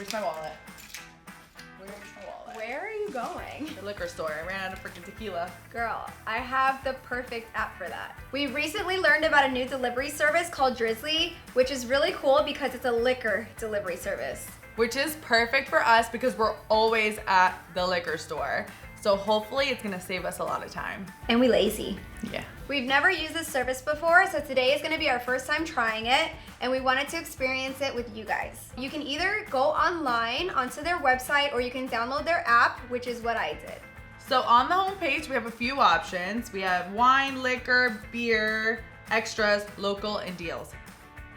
Where's my wallet? Where's my wallet? Where are you going? The liquor store. I ran out of freaking tequila. Girl, I have the perfect app for that. We recently learned about a new delivery service called Drizly, which is really cool because it's a liquor delivery service. Which is perfect for us because we're always at the liquor store. So hopefully it's gonna save us a lot of time. And we lazy. Yeah. We've never used this service before, so today is gonna be our first time trying it, and we wanted to experience it with you guys. You can either go online onto their website or you can download their app, which is what I did. So on the homepage, we have a few options. We have wine, liquor, beer, extras, local, and deals.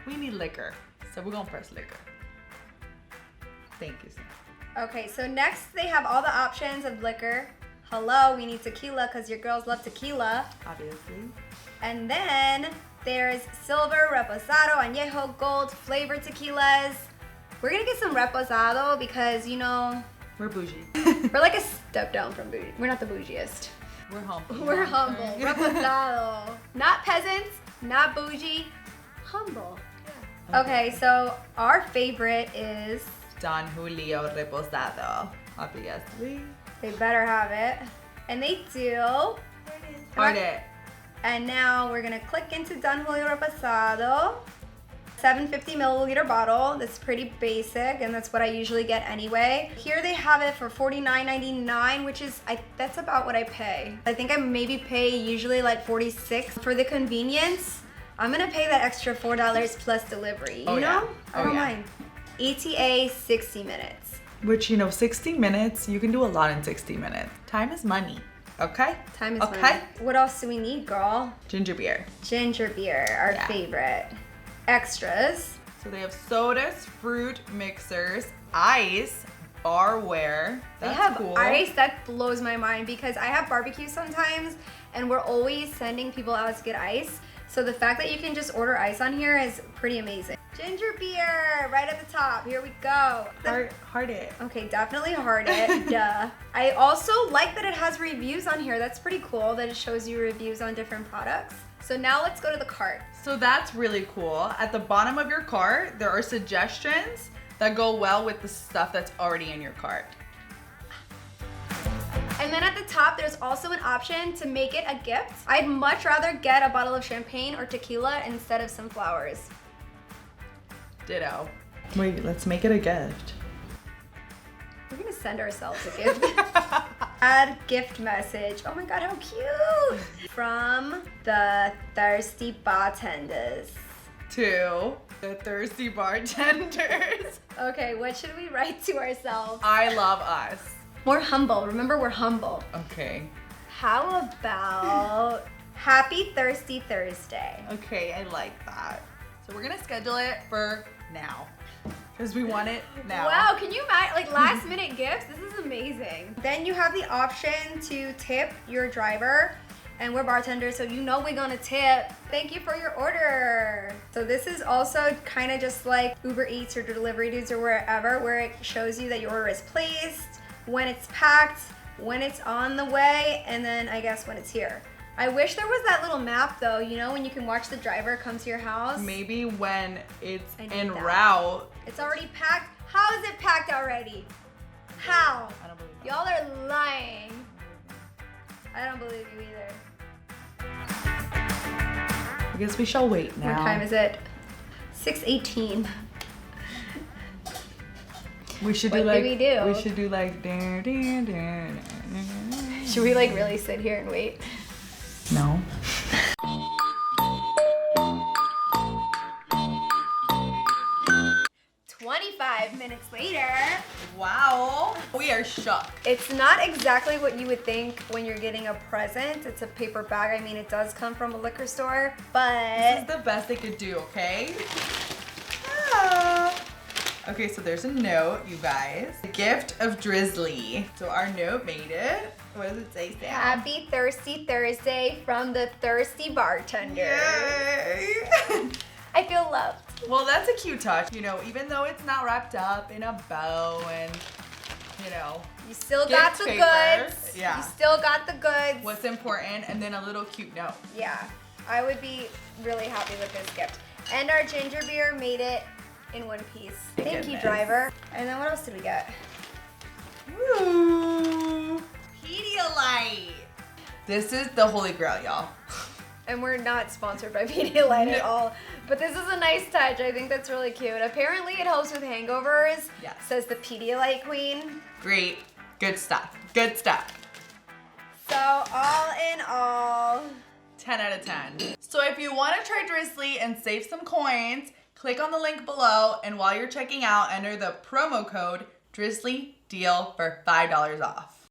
We need liquor, so we're gonna press liquor. Thank you, Sam. Okay, so next they have all the options of liquor. Hello, we need tequila because your girls love tequila. Obviously. And then there's silver, reposado, añejo, gold, flavored tequilas. We're gonna get some reposado because, you know, We're bougie. we're like a step down from bougie. We're not the bougiest. We're humble. We're humble. Reposado. Not peasants, not bougie, humble. Yeah. Okay, so our favorite is, Don Julio Reposado. Obviously. they better have it. And they do. Heard it. And now we're gonna click into Don Julio Reposado. 750 milliliter bottle. That's pretty basic, and that's what I usually get anyway. Here they have it for $49.99, which is, that's about what I pay. I think I maybe pay usually like $46 for the convenience. I'm gonna pay that extra $4 plus delivery. You know? Yeah. I don't mind. ETA 60 minutes. Which, you know, 60 minutes, you can do a lot in 60 minutes. Time is money, okay? Time is okay. money. What else do we need, girl? Ginger beer. Ginger beer, our Yeah. favorite. Extras. So they have sodas, fruit mixers, ice, barware. They That's have cool. ice. That blows my mind because I have barbecue sometimes and we're always sending people out to get ice. So the fact that you can just order ice on here is pretty amazing. Ginger beer, right at the top. Here we go. Heart it. Okay, definitely heart it. Duh. I also like that it has reviews on here. That's pretty cool that it shows you reviews on different products. So now let's go to the cart. So that's really cool. At the bottom of your cart, there are suggestions that go well with the stuff that's already in your cart. And then at the top, there's also an option to make it a gift. I'd much rather get a bottle of champagne or tequila instead of some flowers. Ditto. Wait, let's make it a gift. We're gonna send ourselves a gift. Add gift message. Oh my God, how cute! From the Thirsty Bartenders. To the thirsty bartenders. Okay, what should we write to ourselves? I love us. We're humble. Remember, we're humble. Okay. How about Happy Thirsty Thursday? Okay, I like that. So we're gonna schedule it for now. Because we want it now. Wow, can you imagine, like last minute gifts? This is amazing. Then you have the option to tip your driver, and we're bartenders, so you know we're gonna tip. Thank you for your order. So this is also kind of just like Uber Eats or Delivery Dudes or wherever, where it shows you that your order is placed, when it's packed, when it's on the way, and then I guess when it's here. I wish there was that little map though, you know, when you can watch the driver come to your house. Maybe when it's I need en that. route. It's already packed. How is it packed already? How? I don't believe that. Y'all are lying. I don't believe you either. I guess we shall wait now. What time is it? 6:18. We should What do do like we do? We should do like Should we like really sit here and wait? No. Minutes later. Wow. We are shook. It's not exactly what you would think when you're getting a present. It's a paper bag. I mean, it does come from a liquor store, This but is the best they could do, okay? Ah. Okay, so there's a note, you guys. The gift of Drizly. So our note made it. What does it say, Sam? Happy Thirsty Thursday from the Thirsty Bartenders. Yay! I feel loved. Well, that's a cute touch. You know, even though it's not wrapped up in a bow and, you know, You still got gift the paper. goods. Yeah. You still got the goods. What's important, and then a little cute note. Yeah, I would be really happy with this gift. And our ginger beer made it in one piece. Thank Thank you, goodness. driver. And then what else did we get? Ooh, Pedialyte. This is the holy grail, y'all. And we're not sponsored by Pedialyte at all. But this is a nice touch. I think that's really cute. Apparently it helps with hangovers. Yes. Says the Pedialyte queen. Great. Good stuff. Good stuff. So all in all, 10 out of 10. So if you want to try Drizly and save some coins, click on the link below, and while you're checking out, enter the promo code Drizly Deal for $5 off.